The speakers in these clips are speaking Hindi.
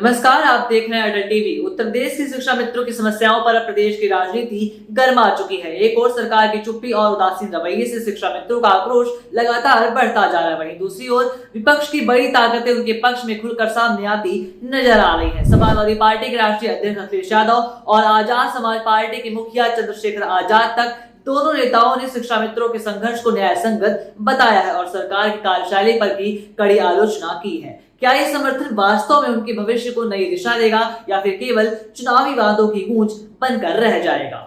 नमस्कार, आप देख रहे हैं अटल टीवी। उत्तर प्रदेश की शिक्षा मित्रों की समस्याओं पर अब प्रदेश की राजनीति गर्मा चुकी है। एक और सरकार की चुप्पी और उदासीन रवैये से शिक्षा मित्रों का आक्रोश लगातार बढ़ता जा रहा है। वहीं दूसरी ओर विपक्ष की बड़ी ताकतें उनके पक्ष में खुलकर सामने आती नजर आ रही है। समाजवादी पार्टी के राष्ट्रीय अध्यक्ष अखिलेश यादव और आजाद समाज पार्टी के मुखिया चंद्रशेखर आजाद तक दोनों नेताओं ने शिक्षा मित्रों के संघर्ष को न्याय संगत बताया है और सरकार की कार्यशैली पर भी कड़ी आलोचना की है। क्या ये समर्थन वास्तव में उनके भविष्य को नई दिशा देगा या फिर केवल चुनावी वादों की गूंज बनकर रह जाएगा?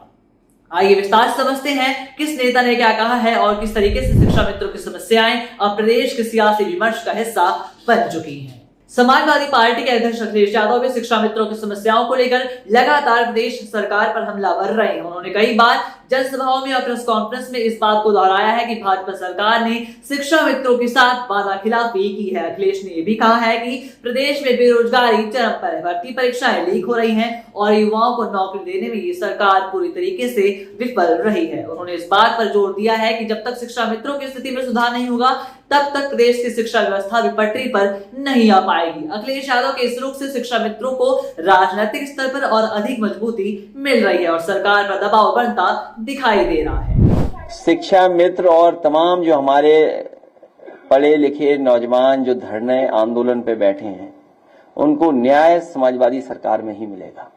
आइए विस्तार से समझते हैं किस नेता ने क्या कहा है और किस तरीके से शिक्षा मित्रों की समस्याएं अब प्रदेश के सियासी विमर्श का हिस्सा बन चुकी हैं। समाजवादी पार्टी के अध्यक्ष अखिलेश यादव भी शिक्षा मित्रों की समस्याओं को लेकर लगातार प्रदेश सरकार पर हमलावर रहे हैं। उन्होंने कई बार जनसभाओं में और प्रेस कॉन्फ्रेंस में इस बात को दोहराया है कि भाजपा सरकार ने शिक्षा मित्रों के साथ वादाखिलाफी की है। अखिलेश ने यह भी कहा है कि प्रदेश में बेरोजगारी चरम पर है, भर्ती परीक्षाएं लीक हो रही हैं और युवाओं को नौकरी देने में ये सरकार पूरी तरीके से विफल रही है। उन्होंने इस बात पर जोर दिया है कि जब तक शिक्षा मित्रों की स्थिति में सुधार नहीं होगा तब तक प्रदेश की शिक्षा व्यवस्था भी पटरी पर नहीं आ पाएगी। अखिलेश यादव के इस रुख से शिक्षा मित्रों को राजनीतिक स्तर पर और अधिक मजबूती मिल रही है और सरकार पर दबाव बनता दिखाई दे रहा है। शिक्षा मित्र और तमाम जो हमारे पढ़े लिखे नौजवान जो धरने आंदोलन पे बैठे हैं, उनको न्याय समाजवादी सरकार में ही मिलेगा,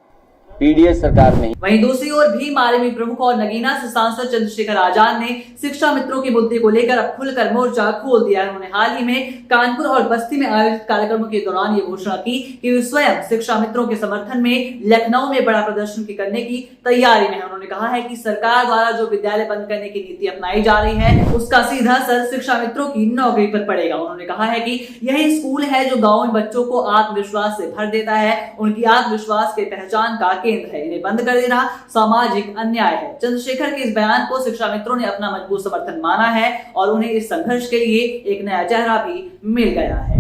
पीडीएस सरकार में। वहीं दूसरी ओर भीम आर्मी प्रमुख और नगीना से सांसद चंद्रशेखर आजाद ने शिक्षा मित्रों के मुद्दे को लेकर अब खुलकर मोर्चा खोल दिया है। उन्होंने हाल ही में कानपुर और बस्ती में आयोजित कार्यक्रमों के दौरान ये घोषणा की कि वे स्वयं शिक्षा मित्रों के समर्थन में लखनऊ में बड़ा प्रदर्शन करने की तैयारी में है। उन्होंने कहा है कि सरकार द्वारा जो विद्यालय बंद करने की नीति अपनाई जा रही है उसका सीधा असर शिक्षा मित्रों की नौकरी पर पड़ेगा। उन्होंने कहा है कि यही स्कूल है जो गाँव में बच्चों को आत्मविश्वास से भर देता है, उनकी आत्मविश्वास के पहचान का केंद्र है। इन्हें बंद कर देना सामाजिक अन्याय है। चंद्रशेखर के इस बयान को शिक्षा मित्रों ने अपना मजबूत समर्थन माना है और उन्हें इस संघर्ष के लिए एक नया चेहरा भी मिल गया है।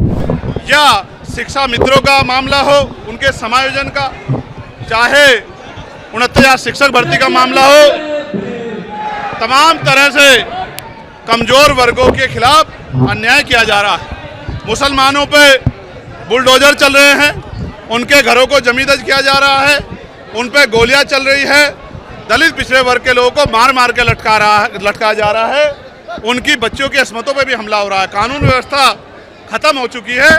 या शिक्षा मित्रों का मामला हो, उनके समायोजन का, चाहे 69,000 शिक्षक भर्ती का मामला हो, तमाम तरह से कमजोर वर्गों के खिलाफ अन्याय किया जा रहा है। मुसलमानों पे बुलडोजर चल रहे हैं, उनके घरों को जमींदोज किया जा रहा है, उन पे गोलियां चल रही है, दलित पिछड़े वर्ग के लोगों को मार मार के लटकाया जा रहा है, उनकी बच्चों की अस्मतों पे भी हमला हो रहा है। कानून व्यवस्था खत्म हो चुकी है।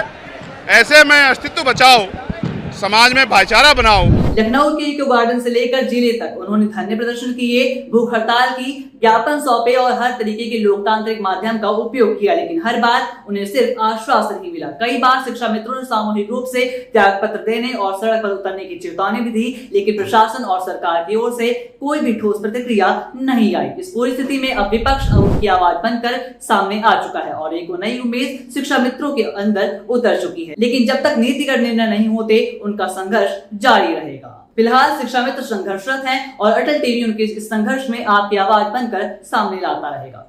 ऐसे में अस्तित्व बचाओ, समाज में भाईचारा बनाओ। लखनऊ के इको गार्डन से लेकर जिले तक उन्होंने धरने प्रदर्शन किए, भूख हड़ताल की, ज्ञापन सौंपे और हर तरीके के लोकतांत्रिक माध्यम का उपयोग किया, लेकिन हर बार उन्हें सिर्फ आश्वासन ही मिला। कई बार शिक्षा मित्रों ने सामूहिक रूप से त्याग पत्र देने और सड़क पर उतरने की चेतावनी भी दी, लेकिन प्रशासन और सरकार की ओर से कोई भी ठोस प्रतिक्रिया नहीं आई। इस पूरी स्थिति में अब विपक्ष उनकी आवाज बनकर सामने आ चुका है और एक नई उम्मीद शिक्षा मित्रों के अंदर उतर चुकी है। लेकिन जब तक नीतिगत निर्णय नहीं होते उनका संघर्ष जारी रहेगा। फिलहाल शिक्षा मित्र संघर्षरत हैं और अटल टीवी उनके इस संघर्ष में आपकी आवाज बनकर सामने लाता रहेगा।